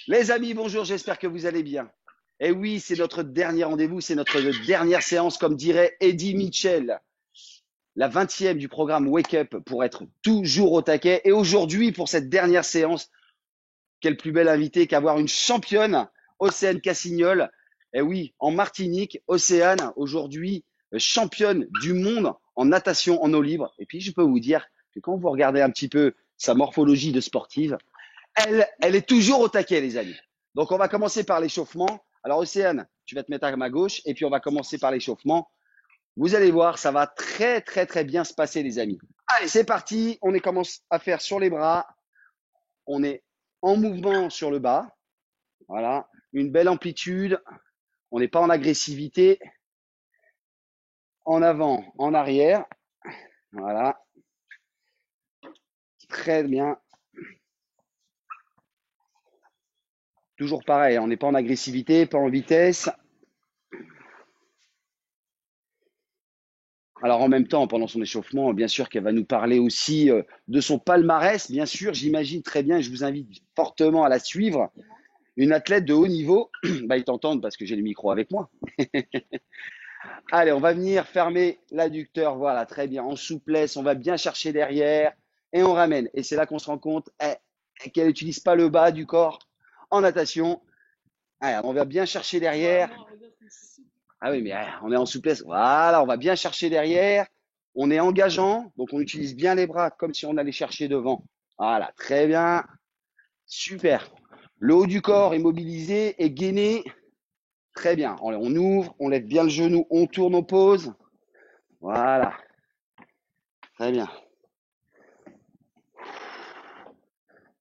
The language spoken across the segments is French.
Les amis, bonjour, j'espère que vous allez bien. Et oui, c'est notre dernier rendez-vous, c'est notre dernière séance, comme dirait Eddie Mitchell, la 20e du programme Wake Up pour être toujours au taquet. Et aujourd'hui, pour cette dernière séance, quelle plus belle invitée qu'avoir une championne, Océane Cassignol. Et oui, en Martinique, Océane, aujourd'hui, championne du monde en natation en eau libre. Et puis, je peux vous dire que quand vous regardez un petit peu sa morphologie de sportive, elle est toujours au taquet, les amis. Donc, on va commencer par l'échauffement. Alors, Océane, tu vas te mettre à ma gauche et puis on va commencer par l'échauffement. Vous allez voir, ça va très, très, très bien se passer, les amis. Allez, c'est parti. On commence à faire sur les bras. On est en mouvement sur le bas. Voilà. Une belle amplitude. On n'est pas en agressivité. En avant, en arrière. Voilà. Très bien. Toujours pareil, on n'est pas en agressivité, pas en vitesse. Alors en même temps, pendant son échauffement, bien sûr qu'elle va nous parler aussi de son palmarès, bien sûr, j'imagine très bien, et je vous invite fortement à la suivre. Une athlète de haut niveau, bah, ils t'entendent parce que j'ai le micro avec moi. Allez, on va venir fermer l'adducteur, voilà, très bien, en souplesse, on va bien chercher derrière et on ramène. Et c'est là qu'on se rend compte qu'elle n'utilise pas le bas du corps en natation. Allez, on va bien chercher derrière. Ah oui, mais on est en souplesse. Voilà, on va bien chercher derrière. On est engageant, donc on utilise bien les bras comme si on allait chercher devant. Voilà, très bien. Super. Le haut du corps est mobilisé et gainé. Très bien. On ouvre, on lève bien le genou, on tourne, on pose. Voilà. Très bien.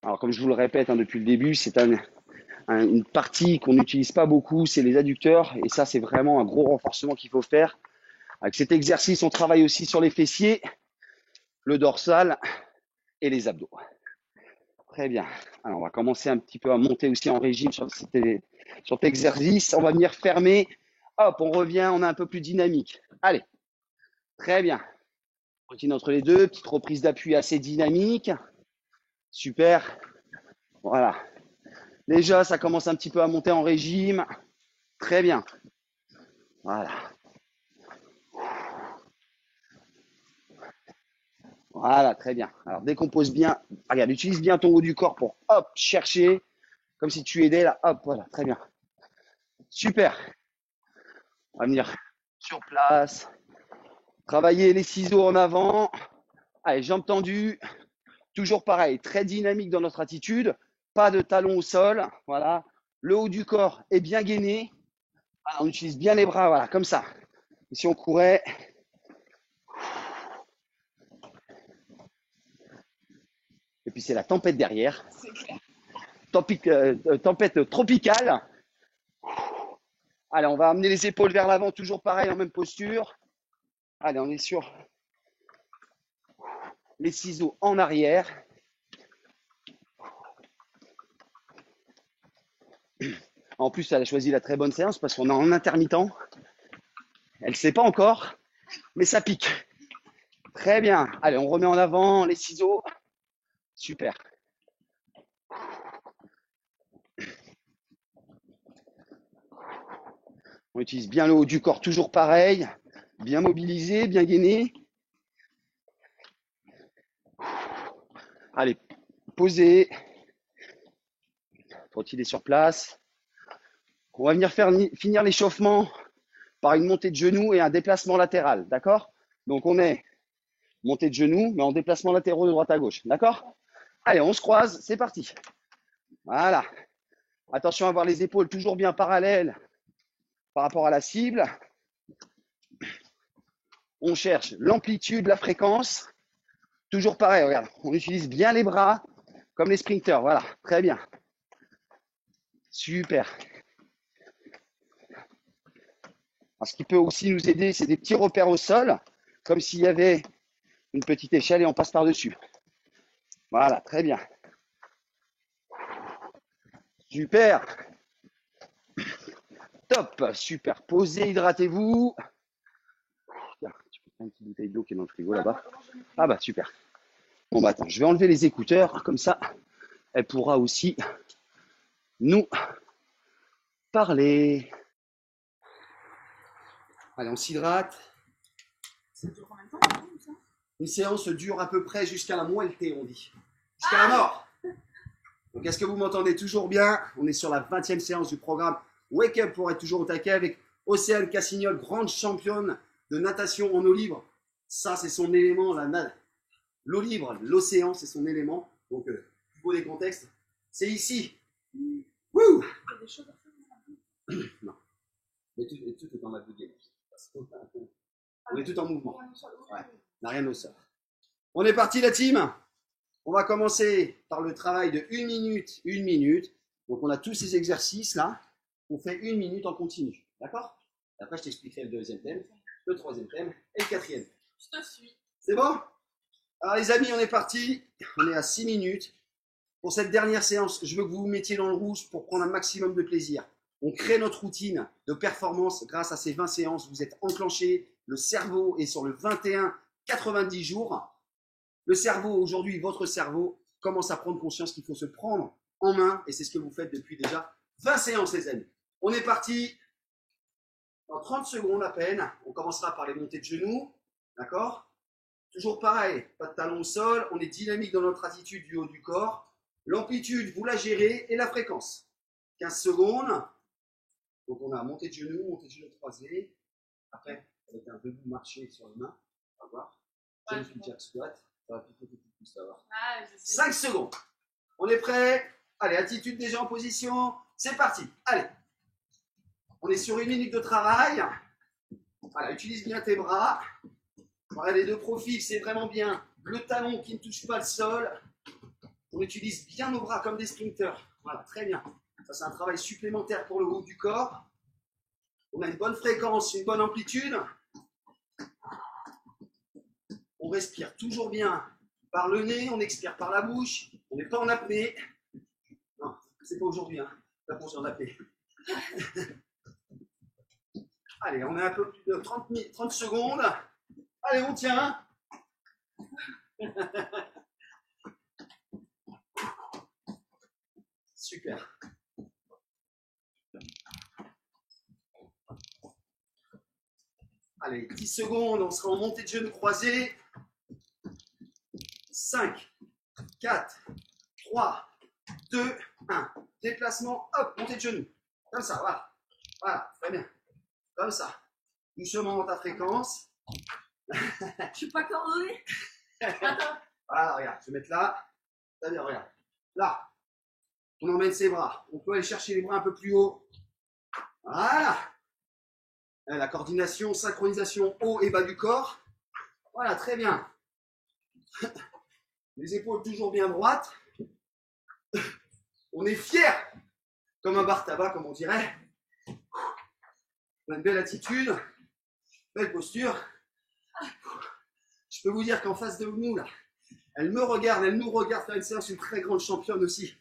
Alors, comme je vous le répète depuis le début, c'est une partie qu'on n'utilise pas beaucoup, c'est les adducteurs. Et ça, c'est vraiment un gros renforcement qu'il faut faire. Avec cet exercice, on travaille aussi sur les fessiers, le dorsal et les abdos. Très bien. Alors, on va commencer un petit peu à monter aussi en régime sur cet exercice. On va venir fermer. Hop, on revient, on est un peu plus dynamique. Allez, très bien. Continue entre les deux, petite reprise d'appui assez dynamique. Super. Voilà. Déjà, ça commence un petit peu à monter en régime. Très bien. Voilà. Voilà, très bien. Alors, décompose bien. Regarde, utilise bien ton haut du corps pour, hop, chercher. Comme si tu aidais là. Hop, voilà, très bien. Super. On va venir sur place. Travailler les ciseaux en avant. Allez, jambes tendues. Toujours pareil, très dynamique dans notre attitude. Pas de talons au sol. Voilà. Le haut du corps est bien gainé. Voilà, on utilise bien les bras, voilà, comme ça. Et si on courait. Et puis c'est la tempête derrière. Tempête tropicale. Allez, on va amener les épaules vers l'avant, toujours pareil, en même posture. Allez, on est sur les ciseaux en arrière. En plus, elle a choisi la très bonne séance parce qu'on est en intermittent. Elle ne sait pas encore, mais ça pique. Très bien. Allez, on remet en avant les ciseaux. Super. On utilise bien le haut du corps, toujours pareil. Bien mobilisé, bien gainé. Allez, posez. Trottiner sur place. On va venir finir l'échauffement par une montée de genoux et un déplacement latéral. D'accord? Donc, on est montée de genoux, mais en déplacement latéral de droite à gauche. D'accord? Allez, on se croise. C'est parti. Voilà. Attention à avoir les épaules toujours bien parallèles par rapport à la cible. On cherche l'amplitude, la fréquence. Toujours pareil, regarde. On utilise bien les bras comme les sprinteurs. Voilà, très bien. Super. Alors, ce qui peut aussi nous aider, c'est des petits repères au sol, comme s'il y avait une petite échelle et on passe par-dessus. Voilà, très bien. Super. Top. Super. Posez, hydratez-vous. Tiens, tu peux prendre une petite bouteille d'eau qui est dans le frigo là-bas. Ah bah super. Bon bah attends, je vais enlever les écouteurs, comme ça, elle pourra aussi nous parler. Allez, on s'hydrate. Ça dure combien de temps, ça? Une séance dure à peu près jusqu'à la moelleté, on dit. Jusqu'à la mort. Donc, est-ce que vous m'entendez toujours bien? On est sur la 20e séance du programme Wake Up pour être toujours au taquet avec Océane Cassignol, grande championne de natation en eau libre. Ça, c'est son élément, l'eau libre, l'océan, c'est son élément. Donc, pour des contextes, c'est ici. Wouh! Il y a des choses à faire. Non. Mais tout est dans la bougie. On est tout en mouvement. Ouais. On n'a rien au sol. On est parti, la team. On va commencer par le travail de 1 minute, 1 minute. Donc, on a tous ces exercices-là. On fait 1 minute en continu. D'accord? Après, je t'expliquerai le deuxième thème, le troisième thème et le quatrième. Je te suis. C'est bon? Alors, les amis, on est parti. On est à 6 minutes. Pour cette dernière séance, je veux que vous vous mettiez dans le rouge pour prendre un maximum de plaisir. On crée notre routine de performance grâce à ces 20 séances. Vous êtes enclenchés. Le cerveau est sur le 21-90 jours. Le cerveau, aujourd'hui, votre cerveau commence à prendre conscience qu'il faut se prendre en main. Et c'est ce que vous faites depuis déjà 20 séances, les amis. On est parti. Dans 30 secondes à peine, on commencera par les montées de genoux. D'accord? Toujours pareil, pas de talons au sol. On est dynamique dans notre attitude du haut du corps. L'amplitude, vous la gérez et la fréquence. 15 secondes. Donc, on a montée de genoux croisés. Après, avec un debout marché sur les mains. On va voir. Jumping jack squat. Ça va piquer tout plus, ça va voir. 5 secondes. On est prêt? Allez, attitude déjà en position. C'est parti. Allez. On est sur 1 minute de travail. Voilà, utilise bien tes bras. Regardez de profil, c'est vraiment bien. Le talon qui ne touche pas le sol. On utilise bien nos bras comme des sprinters. Voilà, très bien. Ça, c'est un travail supplémentaire pour le haut du corps. On a une bonne fréquence, une bonne amplitude. On respire toujours bien par le nez, on expire par la bouche. On n'est pas en apnée. Non, c'est pas aujourd'hui, hein. La pause en apnée. Allez, on est un peu plus de 30 secondes. Allez, on tient. Super. Allez, 10 secondes, on sera en montée de genoux croisés. 5, 4, 3, 2, 1. Déplacement, hop, montée de genoux. Comme ça, voilà. Voilà, très bien. Comme ça. Doucement dans ta fréquence. Je suis pas coordonnée. Voilà, regarde, je vais mettre là. Très bien, regarde. Là, on emmène ses bras. On peut aller chercher les bras un peu plus haut. Voilà. La coordination, synchronisation haut et bas du corps. Voilà, très bien. Les épaules toujours bien droites. On est fier, comme un bar tabac, comme on dirait. On a une belle attitude, belle posture. Je peux vous dire qu'en face de nous, là, elle me regarde, elle nous regarde faire une séance, une très grande championne aussi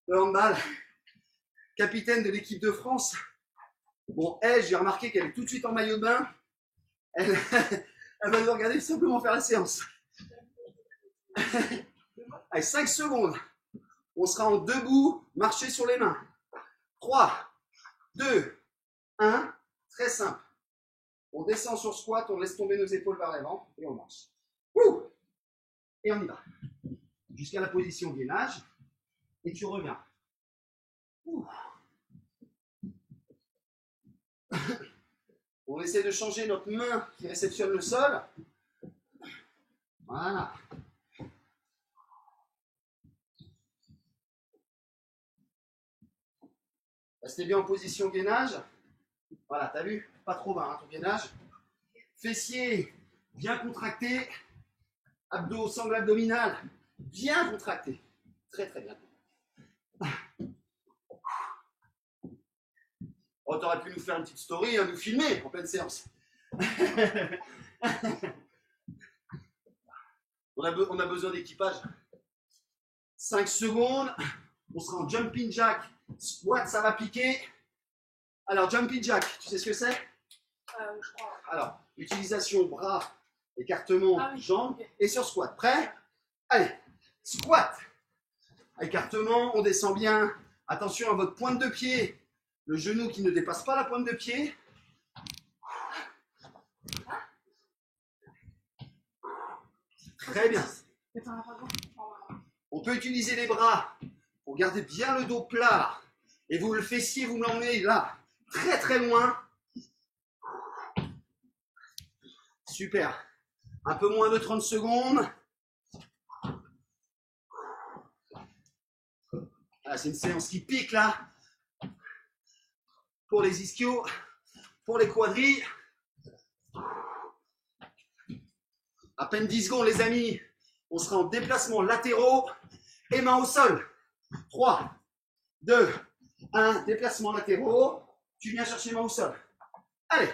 de handball, capitaine de l'équipe de France. Bon, elle, j'ai remarqué qu'elle est tout de suite en maillot de bain. Elle va nous regarder simplement faire la séance. Allez, 5 secondes. On sera en debout, marcher sur les mains. 3, 2, 1. Très simple. On descend sur squat, on laisse tomber nos épaules vers l'avant et on marche. Ouh, et on y va. Jusqu'à la position gainage. Et tu reviens. Ouh. On essaie de changer notre main qui réceptionne le sol. Voilà. Restez bien en position gainage. Voilà, t'as vu? Pas trop bas, hein, ton gainage. Fessiers bien contractés. Abdos, sangle abdominale bien contractés. Très très bien. Oh, t'aurais pu nous faire une petite story, hein, nous filmer en pleine séance. on a besoin d'équipage. 5 secondes. On sera en jumping jack. Squat, ça va piquer. Alors, jumping jack, tu sais ce que c'est? Je crois. Alors, utilisation bras, écartement, jambes, okay. Et sur squat. Prêt? Allez, squat. Écartement, on descend bien Attention à votre pointe de pied, le genou qui ne dépasse pas la pointe de pied. Très bien. On peut utiliser les bras pour garder bien le dos plat. Et vous le fessier, vous me l'emmenez là, très très loin. Super. Un peu moins de 30 secondes. Ah, c'est une séance qui pique là. Pour les ischios, pour les quadris. À peine 10 secondes les amis. On sera en déplacement latéraux et mains au sol. 3, 2, 1, déplacement latéraux. Tu viens chercher mains au sol. Allez.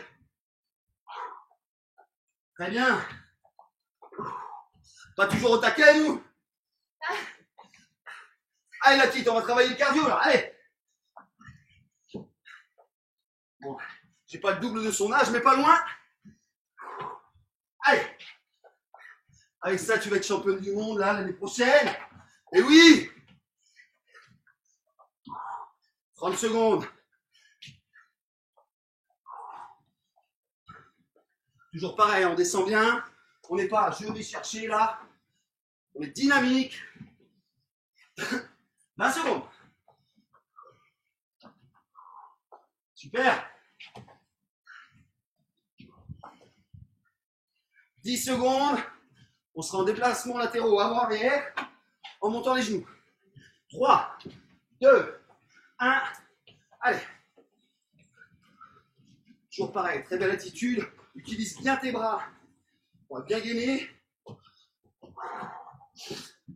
Très bien. Pas toujours au taquet, nous. Allez, la petite, on va travailler le cardio, là. Allez. Bon, j'ai pas le double de son âge, mais pas loin. Allez. Avec ça, tu vas être championne du monde, là, l'année prochaine. Et oui. 30 secondes. Toujours pareil, on descend bien. On n'est pas, je vais chercher, là. On est dynamique. 20 secondes. Super. 10 secondes. On sera en déplacement latéraux avant-arrière en montant les genoux. 3, 2, 1. Allez. Toujours pareil, très belle attitude. Utilise bien tes bras. On va bien gainer.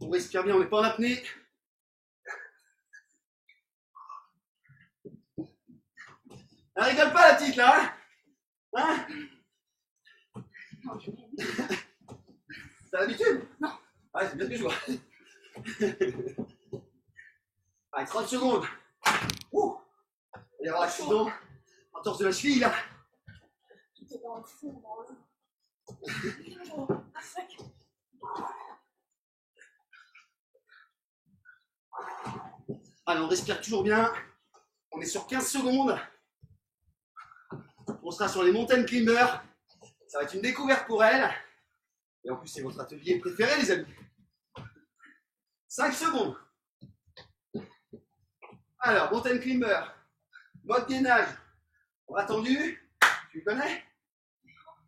On respire bien, on n'est pas en apnée. Elle rigole pas la petite là, hein? T'as l'habitude? Non. Ouais, c'est bien ce que je vois. Allez, 30 secondes. Ouh. Il va y avoir l'accident. Entorse de la cheville là. Tout est dans le fond, dans le... Ah, sec. Allez, on respire toujours bien. On est sur 15 secondes. On sera sur les mountain climbers. Ça va être une découverte pour elle. Et en plus, c'est votre atelier préféré, les amis. 5 secondes. Alors, mountain climber. Mode gainage. Bras tendu. Tu connais?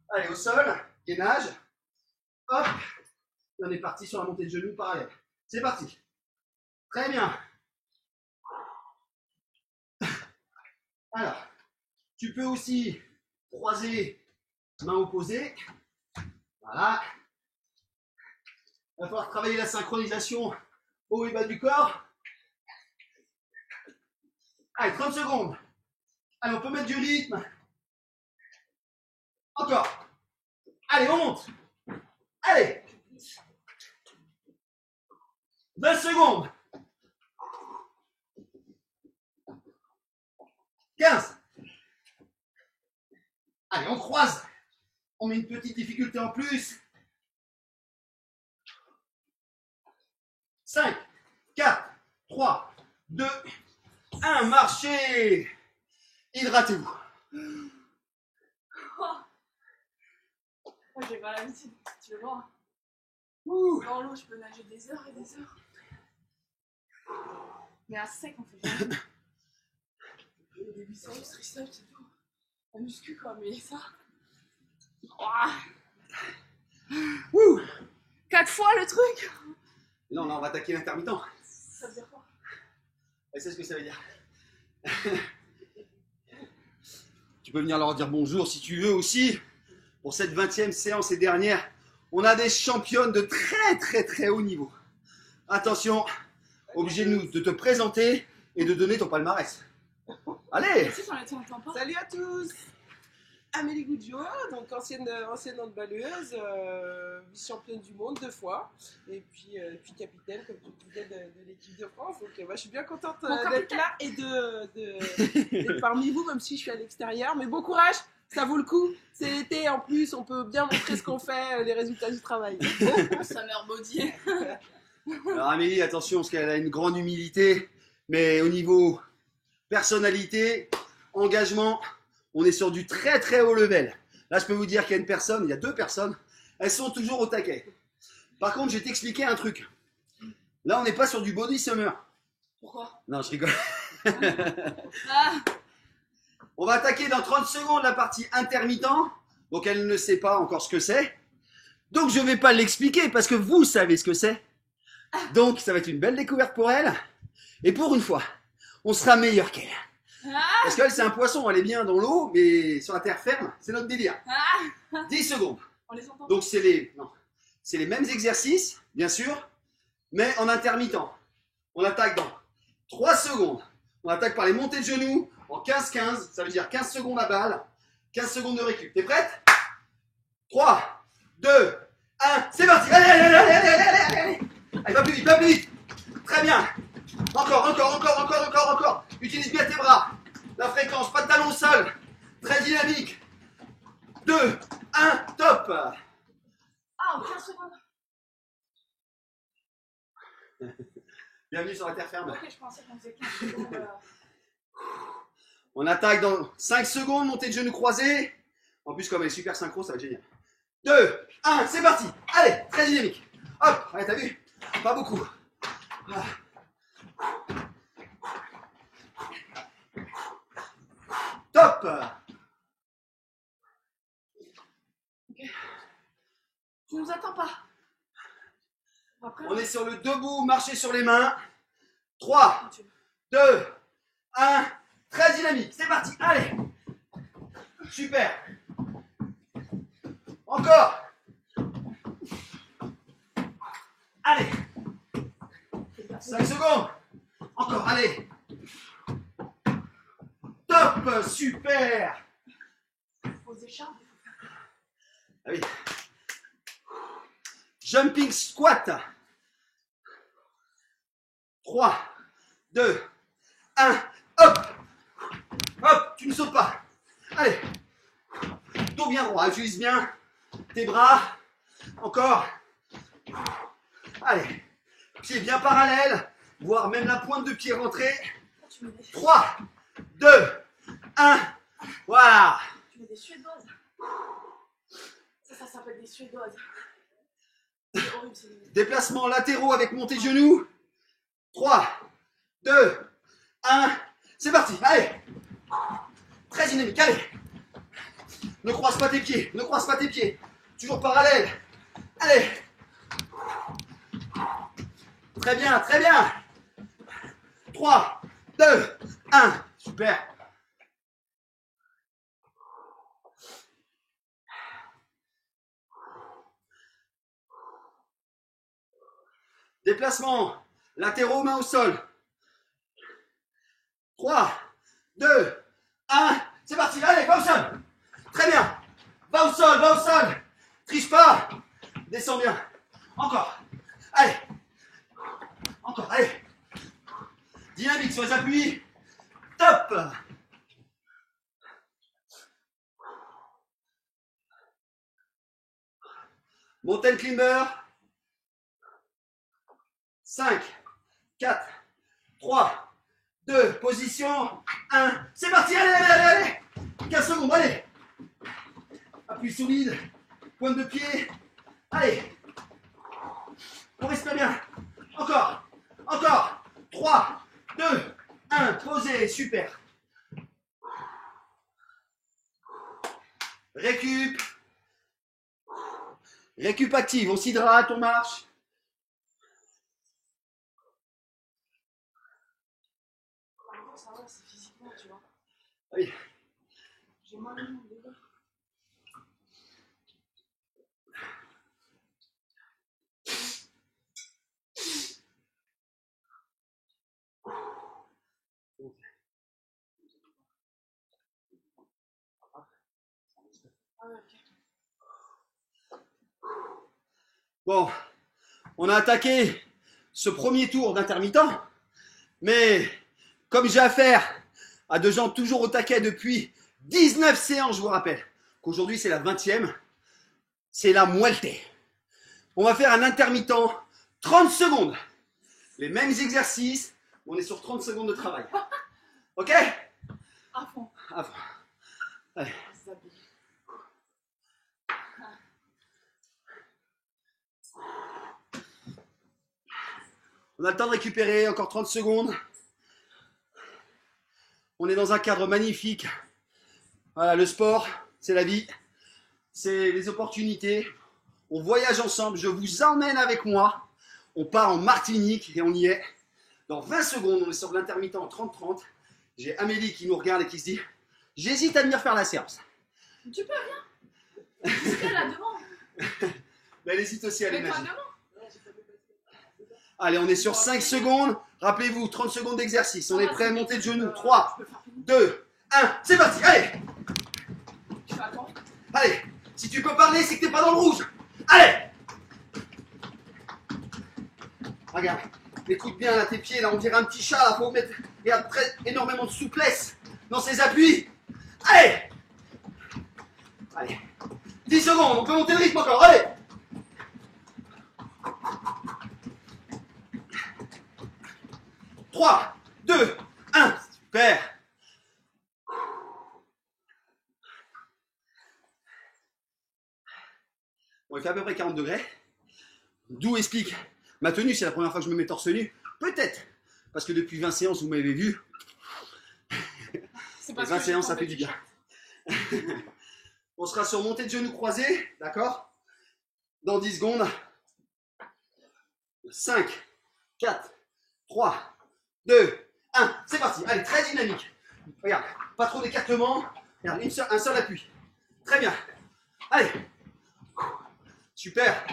Allez, au sol. Gainage. Hop. Et on est parti sur la montée de genoux parallèle. C'est parti. Très bien. Alors, tu peux aussi croiser, main opposée. Voilà. Il va falloir travailler la synchronisation haut et bas du corps. Allez, 30 secondes. Allez, on peut mettre du rythme. Encore. Allez, on monte. Allez. 20 secondes. 15. Allez, on croise. On met une petite difficulté en plus. 5, 4, 3, 2, 1. Marchez. Hydratez-vous. Moi, j'ai pas l'habitude, tu veux voir. Ouh. Dans l'eau, je peux nager des heures et des heures. Mais à sec, on fait jamais. Au début, c'est juste risotto, c'est tout. La muscu, quoi, mais ça. Ouah. Ouh. 4 fois le truc. Non, là, on va attaquer l'intermittent. Ça veut dire quoi? Elle sait ce que ça veut dire. Tu peux venir leur dire bonjour si tu veux aussi. Pour cette 20e séance et dernière, on a des championnes de très très très haut niveau. Attention, obligé de te présenter et de donner ton palmarès. Allez. Si, j'en entends pas. Salut à tous! Amélie Goudio, donc ancienne handballeuse, vice-championne du monde 2 fois, et puis capitaine, comme tu disais, de l'équipe de France. Donc je suis bien contente d'être là et d'être parmi vous, même si je suis à l'extérieur. Mais bon courage, ça vaut le coup. C'est l'été en plus, on peut bien montrer ce qu'on fait, les résultats du travail. Summer body. Alors Amélie, attention, parce qu'elle a une grande humilité. Mais au niveau personnalité, engagement, on est sur du très très haut level. Là, je peux vous dire qu'il y a une personne, il y a deux personnes, elles sont toujours au taquet. Par contre, je vais t'expliquer un truc. Là, on n'est pas sur du body summer. Pourquoi? Non, je rigole. Ah, On va attaquer dans 30 secondes la partie intermittent. Donc, elle ne sait pas encore ce que c'est. Donc, je ne vais pas l'expliquer parce que vous savez ce que c'est. Donc, ça va être une belle découverte pour elle. Et pour une fois, on sera meilleur qu'elle. Parce qu'elle, c'est un poisson, elle est bien dans l'eau, mais sur la terre ferme, c'est notre délire. 10 secondes. on les entend. Donc, c'est les mêmes exercices, bien sûr, mais en intermittent. On attaque dans 3 secondes. On attaque par les montées de genoux en 15-15. Ça veut dire 15 secondes à balle, 15 secondes de récup. T'es prête? 3, 2, 1, c'est parti. Allez, allez, allez, allez, allez, allez, allez. Allez, va plus vite, va plus vite. Très bien. Encore. Utilise bien tes bras. La fréquence, pas de talon au sol. Très dynamique. 2, 1, top. Ah, en 15 secondes. Bienvenue sur la terre ferme. Ok, je pensais qu'on faisait 15 secondes. On attaque dans 5 secondes, montée de genoux croisés. En plus, comme elle est super synchro, ça va être génial. 2, 1, c'est parti. Allez, très dynamique. Hop, allez, t'as vu? Pas beaucoup. Ah. Top. Ok. Tu nous attends pas. Après, On est sur le debout, marcher sur les mains. 3, tu- 2, 1, très dynamique. C'est parti, allez. Super. Encore. Allez. 5 secondes. Encore, allez. Top, super. Aux écharpes. Ah oui. Jumping squat. 3, 2, 1, hop. Hop, tu ne sautes pas. Allez. Dos bien droit, utilise bien tes bras. Encore. Allez. Pied bien parallèle, voire même la pointe de pied rentrée. Tu mets des, 3, 2, 1. Voilà. tu mets des suédoises. Ça s'appelle des suédoises. C'est horrible, c'est Déplacements latéraux avec montée de genoux. 3, 2, 1. C'est parti. Allez. Très dynamique. Allez. Ne croise pas tes pieds. Ne croise pas tes pieds. Toujours parallèle. Allez. Très bien, très bien. 3, 2, 1. Super. Déplacement latéraux, main au sol. 3, 2, 1. C'est parti. Allez, va au sol. Très bien. Va au sol, va au sol. Triche pas. Descends bien. Encore. Allez. Encore, allez. Dynamique sur les appuis. Top. Mountain climber. 5, 4, 3, 2, position, 1. C'est parti, allez, allez, allez, allez. 15 secondes, allez. Appui solide, pointe de pied. Allez. On respire bien. Encore. 3, 2, 1. Posez, super. Récup. Récup active, on s'hydrate, on marche. ça va, c'est physiquement, tu vois. Oui. J'ai mal au monde, les gars. Ah ouais, ok. Bon, on a attaqué ce premier tour d'intermittent, mais comme j'ai affaire à deux gens toujours au taquet depuis 19 séances, je vous rappelle qu'aujourd'hui c'est la 20e, c'est la moitié. On va faire un intermittent 30 secondes, les mêmes exercices, On est sur 30 secondes de travail. Ok? À fond. À fond. Allez. On a le temps de récupérer, encore 30 secondes. On est dans un cadre magnifique. Voilà, le sport, c'est la vie, c'est les opportunités. On voyage ensemble, je vous emmène avec moi. On part en Martinique et on y est. Dans 20 secondes, on est sur l'intermittent en 30-30. J'ai Amélie qui nous regarde et qui se dit « J'hésite à venir faire la séance. Tu peux, viens. Jusqu'à là devant. » Mais elle hésite aussi à aller Mets-toi nager. devant. Allez, on est sur 5 secondes. Rappelez-vous, 30 secondes d'exercice. On est prêt, montée de genoux. 3, 2, 1, c'est parti. Allez, Tu vas attendre. allez. Si tu peux parler, c'est que t'es pas dans le rouge. Allez. Regarde, écoute bien là, tes pieds, là, on dirait un petit chat. Là, faut mettre énormément de souplesse dans ses appuis. Allez. Allez. 10 secondes, on peut monter le rythme encore. Allez. Trois, 2, 1, super. Bon, il fait à peu près 40 degrés. D'où explique ma tenue, c'est la première fois que je me mets torse nu. Peut-être, parce que depuis 20 séances, vous m'avez vu. C'est Les parce 20 que séances, ça fait du bien. On sera sur montée de genoux croisés, d'accord? Dans 10 secondes. 5, 4, 3, 2, 1, c'est parti. Allez, très dynamique. Regarde, pas trop d'écartement. Regarde, un seul appui. Très bien. Allez. Super.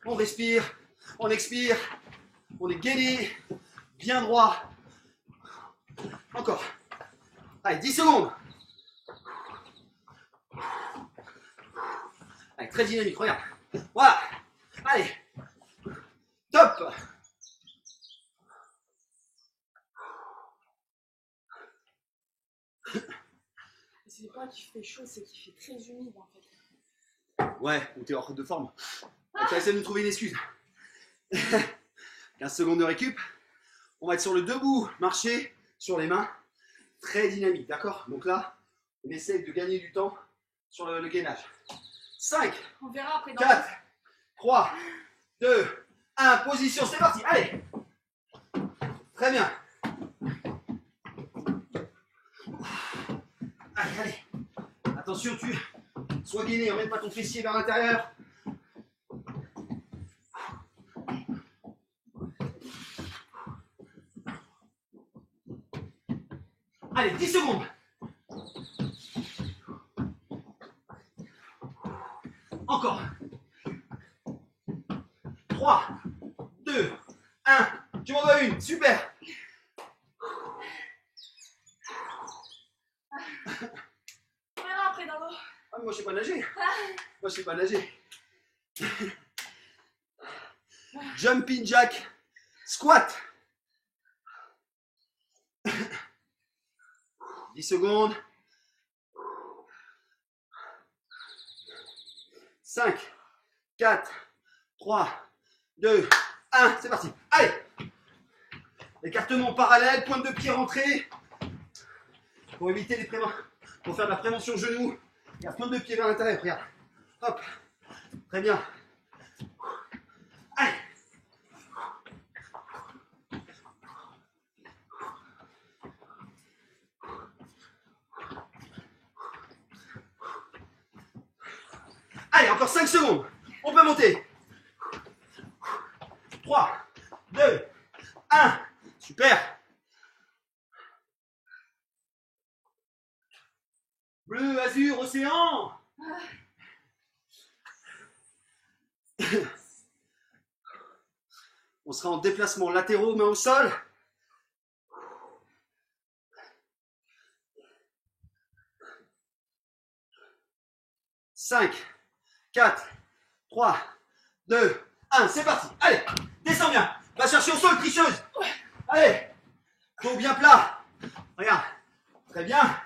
On respire, on expire, on est gainé, bien droit. Encore. Allez, 10 secondes. Allez, très dynamique, regarde. Voilà. Allez. Top. C'est pas qu'il fait chaud, c'est qu'il fait très humide en fait. Ouais, ou t'es hors de forme. Tu vas essayer de me trouver une excuse. 15 secondes de récup. On va être sur le debout, marcher sur les mains. Très dynamique, d'accord? Donc là, on essaie de gagner du temps sur le gainage. 5, On verra après dans 4, 3, 2, 1, position, c'est parti, allez. Très bien. Allez, allez. Attention, tu sois gainé, emmène pas ton fessier vers l'intérieur. Allez, 10 secondes. Encore. 3, 2, 1. Tu m'en dois une. Super. On verra après dans l'eau. Ah, mais moi, je sais pas nager. Moi, je sais pas nager. Jumping jack. Squat. 10 secondes. 5, 4, 3, 2, 1. C'est parti. Allez. Écartement parallèle, pointe de pied rentrée. Pour éviter les pour faire de la prévention genou. Regarde, pointe de pied vers l'intérieur. Regarde. Hop. Très bien. Allez. Allez, encore 5 secondes. On peut monter. 3, 2, 1. Super. Bleu, azur, océan. On sera en déplacement latéraux, main au sol. Cinq, 4, 3, 2, 1, c'est parti. Allez, descends bien. Va chercher au sol, tricheuse. Allez, dos bien plat. Regarde, très bien.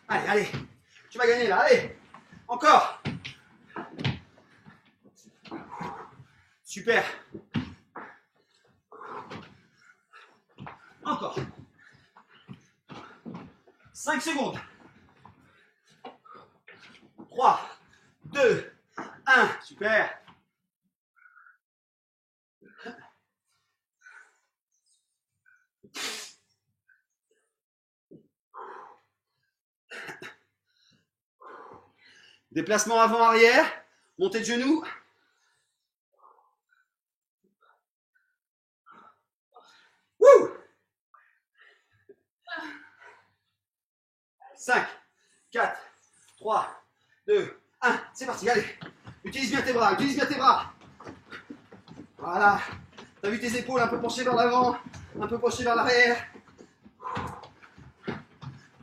Allez, allez, tu vas gagner là, allez. Encore. Super. Encore. 5 secondes. 3, 2, 1. Super. Déplacement avant-arrière. Montée de genoux. Wouh! 5, 4, 3, 2, 1. C'est parti, allez. Utilise bien tes bras, utilise bien tes bras. Voilà. T'as vu tes épaules un peu penchées vers l'avant, un peu penchées vers l'arrière.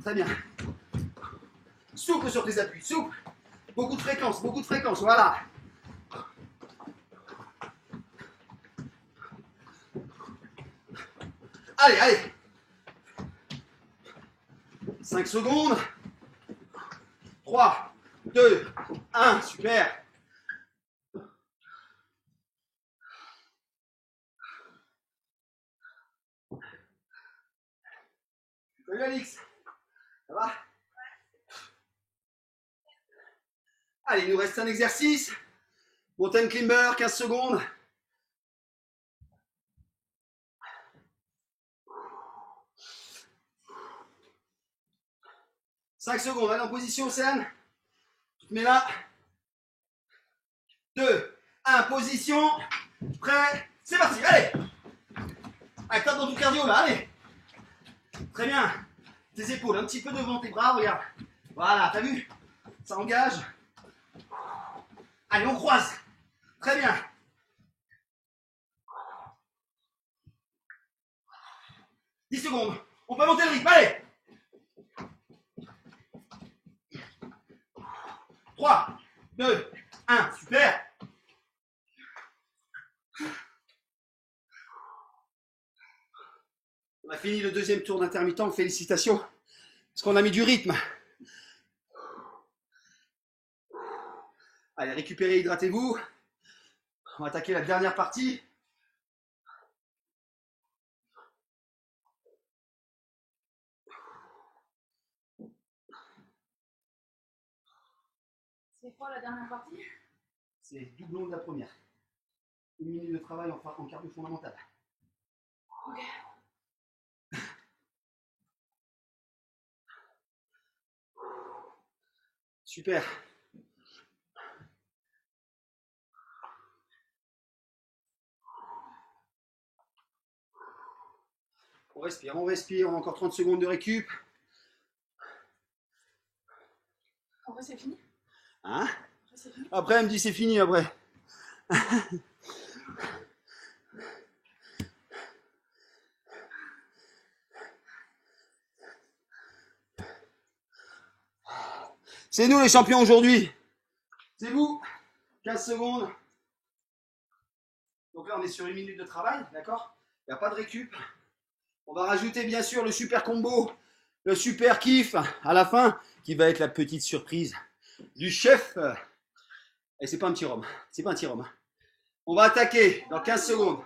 Très bien. Souple sur tes appuis, souple. Beaucoup de fréquence, voilà. Allez, allez. 5 secondes. 3, 2, 1, super. Salut Alix, ça va? Allez, il nous reste un exercice. Mountain climber, 15 secondes. « 5 secondes, allez en position Océane. Tu te mets là. 2, 1, position. Prêt, c'est parti, allez. Allez, tape dans ton cardio là, allez. Très bien. Tes épaules un petit peu devant tes bras, regarde. Voilà, t'as vu? Ça engage. Allez, on croise. Très bien. « 10 secondes. On peut monter le rythme, allez. 3, 2, 1, super. On a fini le deuxième tour d'intermittent, félicitations. Parce qu'on a mis du rythme. Allez, récupérez, hydratez-vous. On va attaquer la dernière partie. C'est quoi la dernière partie? C'est doublon de la première. 1 minute de travail en cardio fondamental. Ok. Super. On respire, on a encore 30 secondes de récup. En vrai, c'est fini. Hein? Après, c'est fini. Après, elle me dit c'est fini après. C'est nous les champions aujourd'hui. C'est vous. 15 secondes. Donc là, on est sur 1 minute de travail, d'accord? Il n'y a pas de récup. On va rajouter bien sûr le super combo, le super kiff à la fin, qui va être la petite surprise du chef. Et c'est pas un petit rhum. C'est pas un petit rhum. On va attaquer dans 15 secondes.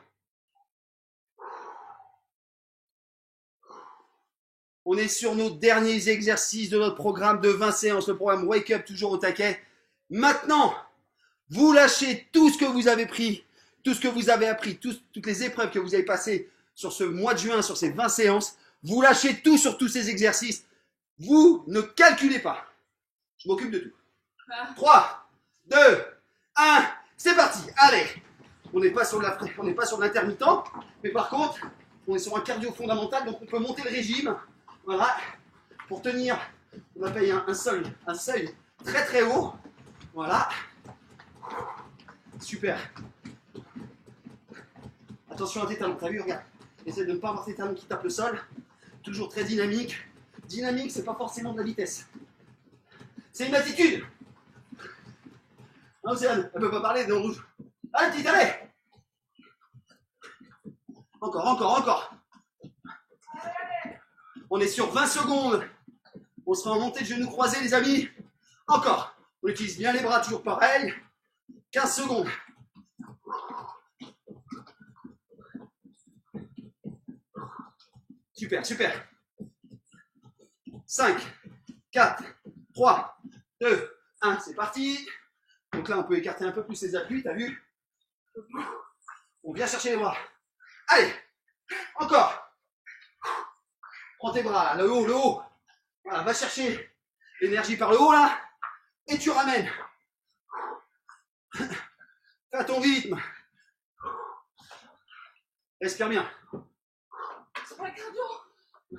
On est sur nos derniers exercices de notre programme de 20 séances, le programme Wake Up, toujours au taquet. Maintenant, vous lâchez tout ce que vous avez pris, tout ce que vous avez appris, toutes les épreuves que vous avez passées sur ce mois de juin, sur ces 20 séances. Vous lâchez tout sur tous ces exercices. Vous ne calculez pas. Je m'occupe de tout. 3, 2, 1, c'est parti. Allez, on n'est pas sur l'intermittent, mais par contre, on est sur un cardio fondamental, donc on peut monter le régime. Voilà, pour tenir, on a payé un seuil très très haut. Voilà, super. Attention à tes talons, t'as vu, regarde. Essaie de ne pas avoir tes talons qui tapent le sol. Toujours très dynamique. Dynamique, c'est pas forcément de la vitesse. C'est une attitude. Non, Océane, elle peut pas parler de rouge. Allez, petite, allez. Encore. On est sur 20 secondes. On sera en montée de genoux croisés, les amis. Encore. On utilise bien les bras, toujours pareil. 15 secondes. Super, super. 5, 4, 3, 2, 1, c'est parti. Donc là, on peut écarter un peu plus les appuis, t'as vu? On vient chercher les bras. Allez, encore. Prends tes bras, là, le haut, le haut. Voilà, va chercher l'énergie par le haut, là. Et tu ramènes. Fais à ton rythme. Respire bien. C'est pas le cardio.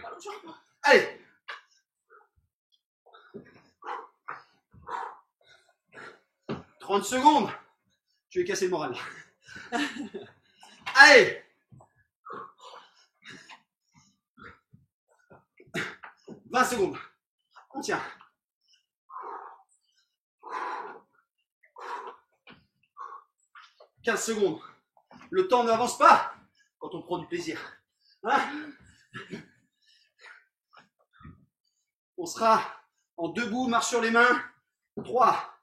Pas l'autre jambe. Allez. « 30 secondes. Je vais casser le moral. Allez. 20 secondes. On tient. « 15 secondes. Le temps n'avance pas quand on prend du plaisir. Hein? On sera en debout, marche sur les mains. 3,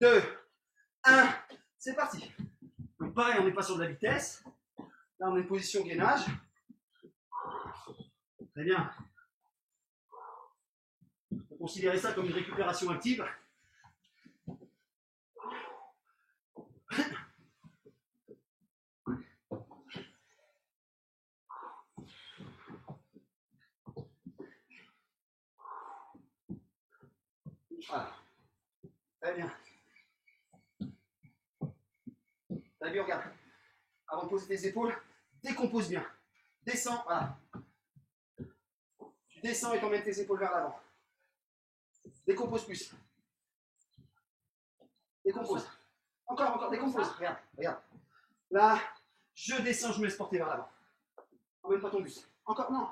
2, 1. C'est parti. Donc pareil, on n'est pas sur de la vitesse. Là, on est en position gainage. Très bien. On peut considérer ça comme une récupération active. Voilà. Très bien. T'as vu, regarde. Avant de poser tes épaules, décompose bien. Descends, voilà. Tu descends et t'emmènes tes épaules vers l'avant. Décompose plus. Décompose. Encore, encore, décompose. Regarde, regarde. Là, je descends, je me laisse porter vers l'avant. Emmène pas ton bus. Encore, non.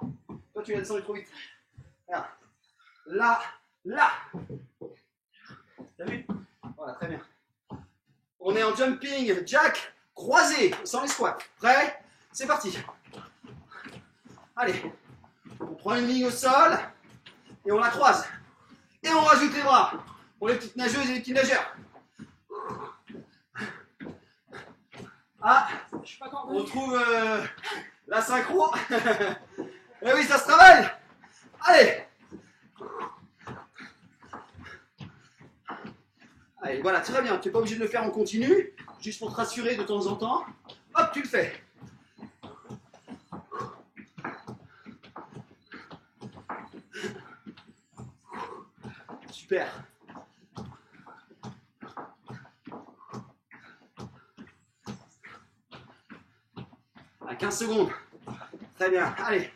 Toi, tu vas descendre trop vite. Regarde. Là, là. T'as vu? Voilà, très bien. On est en jumping jack croisé, sans les squats. Prêt? C'est parti. Allez. On prend une ligne au sol et on la croise. Et on rajoute les bras pour les petites nageuses et les petits nageurs. Ah, Je suis pas encore on trouve la synchro. Eh oui, ça se travaille. Allez. Allez, voilà, très bien. Tu n'es pas obligé de le faire en continu, juste pour te rassurer de temps en temps. Hop, tu le fais. Super. À 15 secondes. Très bien. Allez.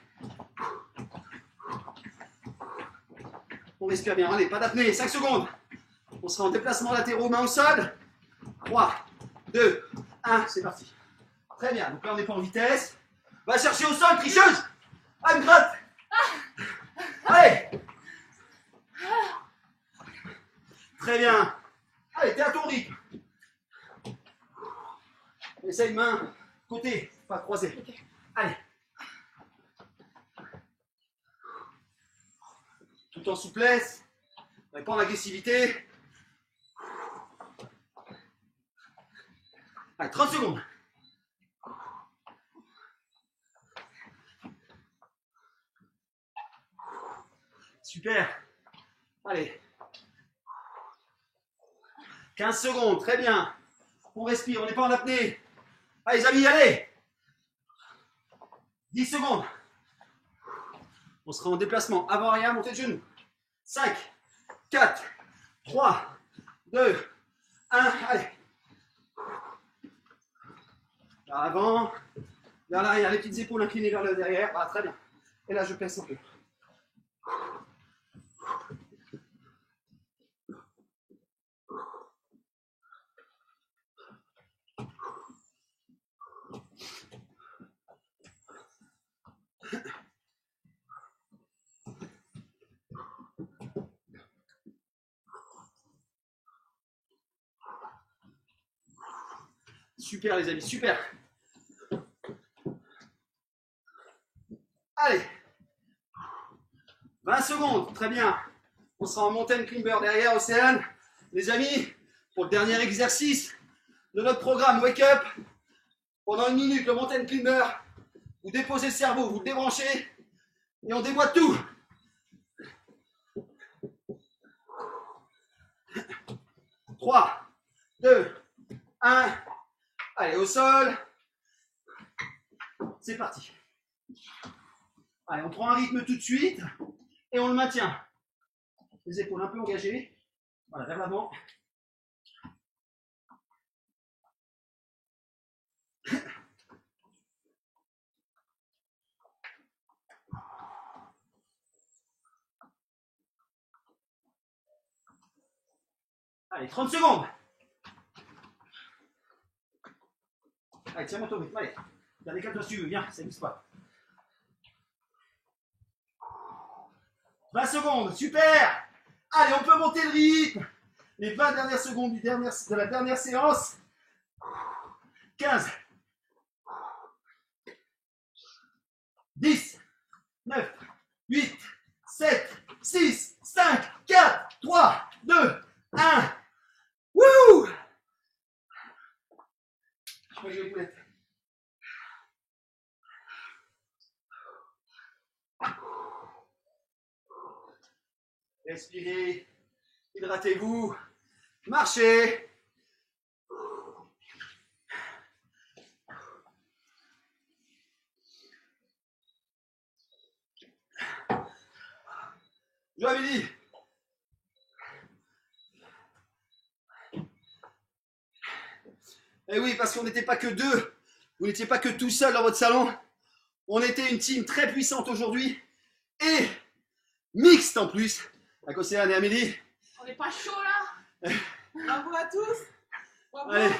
On respire bien. Allez, pas d'apnée. 5 secondes. On sera en déplacement latéraux, main au sol. 3, 2, 1, c'est parti. Très bien. Donc là, on n'est pas en vitesse. Va chercher au sol, tricheuse. Ah, une gratte. Allez. Très bien. Allez, t'es à ton rythme. Essaye main, côté, pas croisé. Allez. Tout en souplesse. Pas en agressivité. Allez, 30 secondes. Super. Allez. 15 secondes, très bien. On respire, on n'est pas en apnée. Allez, les amis, allez. 10 secondes. On sera en déplacement avant-arrière, montée de genoux. 5, 4, 3, 2, 1, allez. Vers l'avant, vers l'arrière, les petites épaules inclinées vers le derrière. Ah, très bien. Et là, je pèse un peu. Super les amis, super. Allez. 20 secondes, très bien. On sera en mountain climber derrière, Océane. les amis, pour le dernier exercice de notre programme Wake Up. Pendant 1 minute, le mountain climber, vous déposez le cerveau, vous le débranchez et on déboîte tout. 3, 2, 1. Allez, au sol. C'est parti. Allez, on prend un rythme tout de suite et on le maintient. Les épaules un peu engagées. Voilà, vers l'avant. Allez, 30 secondes. Allez, tiens-moi ton rythme. Allez, décale-toi si tu veux. Viens, ça n'existe pas. 20 secondes, super. Allez, on peut monter le rythme. Les 20 dernières secondes de la dernière séance. 15. 10. 9. 8. 7. 6. 5. 4. 3. 2. 1. Wouh! Je crois que j'ai les boulettes. Respirez, hydratez-vous, marchez. Je l'avais dit. Eh oui, parce qu'on n'était pas que deux. Vous n'étiez pas que tout seul dans votre salon. On était une team très puissante aujourd'hui. Et mixte en plus. Avec Océane et Amélie. On n'est pas chaud là? Bravo à tous. Bravo. Allez.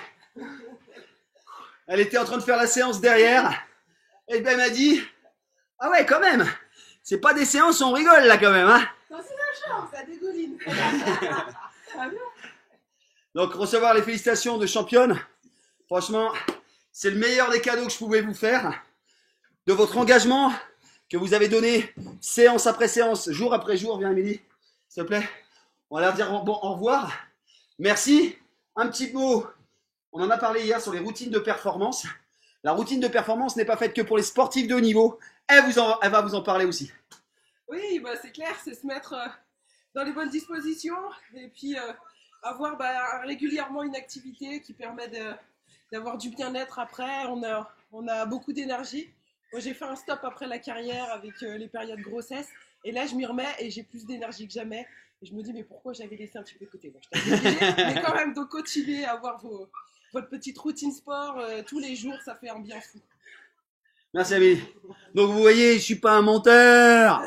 Elle était en train de faire la séance derrière. Et ben elle m'a dit, ah ouais quand même. C'est pas des séances où on rigole là quand même. Hein. Non, c'est la chance, ça dégouline. Donc recevoir les félicitations de championne. Franchement, c'est le meilleur des cadeaux que je pouvais vous faire. De votre engagement que vous avez donné séance après séance, jour après jour. Viens Amélie, s'il te plaît. On va leur dire bon, au revoir. Merci. Un petit mot. On en a parlé hier sur les routines de performance. La routine de performance n'est pas faite que pour les sportifs de haut niveau. Elle va vous en parler aussi. Oui, bah, c'est clair, c'est se mettre dans les bonnes dispositions et puis avoir régulièrement une activité qui permet d'avoir du bien-être après. On a beaucoup d'énergie. Moi, j'ai fait un stop après la carrière avec les périodes de grossesse et là, je m'y remets et j'ai plus d'énergie que jamais. Et je me dis, mais pourquoi j'avais laissé un petit peu de côté? Bon, je t'avais obligé, mais quand même, donc continuer à avoir votre petite routine sport tous les jours, ça fait un bien fou. Merci Amélie. Donc vous voyez, je suis pas un menteur.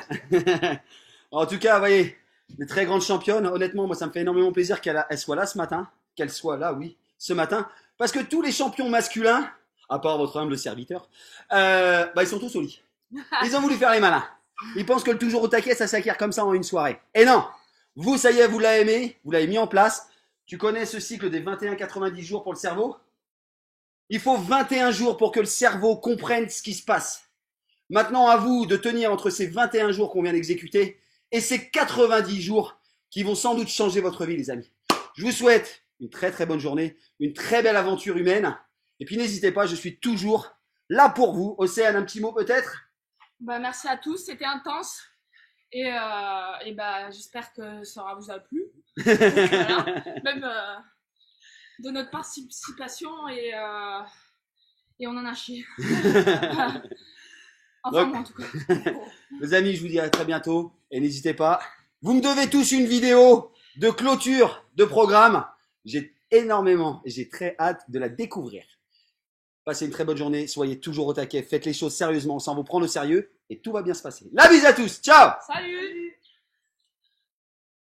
En tout cas, vous voyez, une très grande championne. Honnêtement, moi, ça me fait énormément plaisir qu'elle soit là ce matin. Qu'elle soit là, oui, ce matin. Parce que tous les champions masculins, à part votre humble serviteur, ils sont tous au lit. Ils ont voulu faire les malins. Ils pensent que le toujours au taquet, ça s'acquiert comme ça en une soirée. Et non, vous, ça y est, vous l'avez aimé, vous l'avez mis en place. Tu connais ce cycle des 21-90 jours pour le cerveau? Il faut 21 jours pour que le cerveau comprenne ce qui se passe. Maintenant, à vous de tenir entre ces 21 jours qu'on vient d'exécuter et ces 90 jours qui vont sans doute changer votre vie, les amis. Je vous souhaite une très très bonne journée, une très belle aventure humaine. Et puis n'hésitez pas, je suis toujours là pour vous. Océane, un petit mot peut-être? Merci à tous, c'était intense. Et j'espère que ça vous a plu. Donc, voilà. Même de notre participation et on en a chié. Enfin, Donc, moi en tout cas. les amis, je vous dis à très bientôt et n'hésitez pas. Vous me devez tous une vidéo de clôture de programme. J'ai énormément et j'ai très hâte de la découvrir. Passez une très bonne journée, soyez toujours au taquet, faites les choses sérieusement, sans vous prendre au sérieux et tout va bien se passer. La bise à tous, ciao! Salut!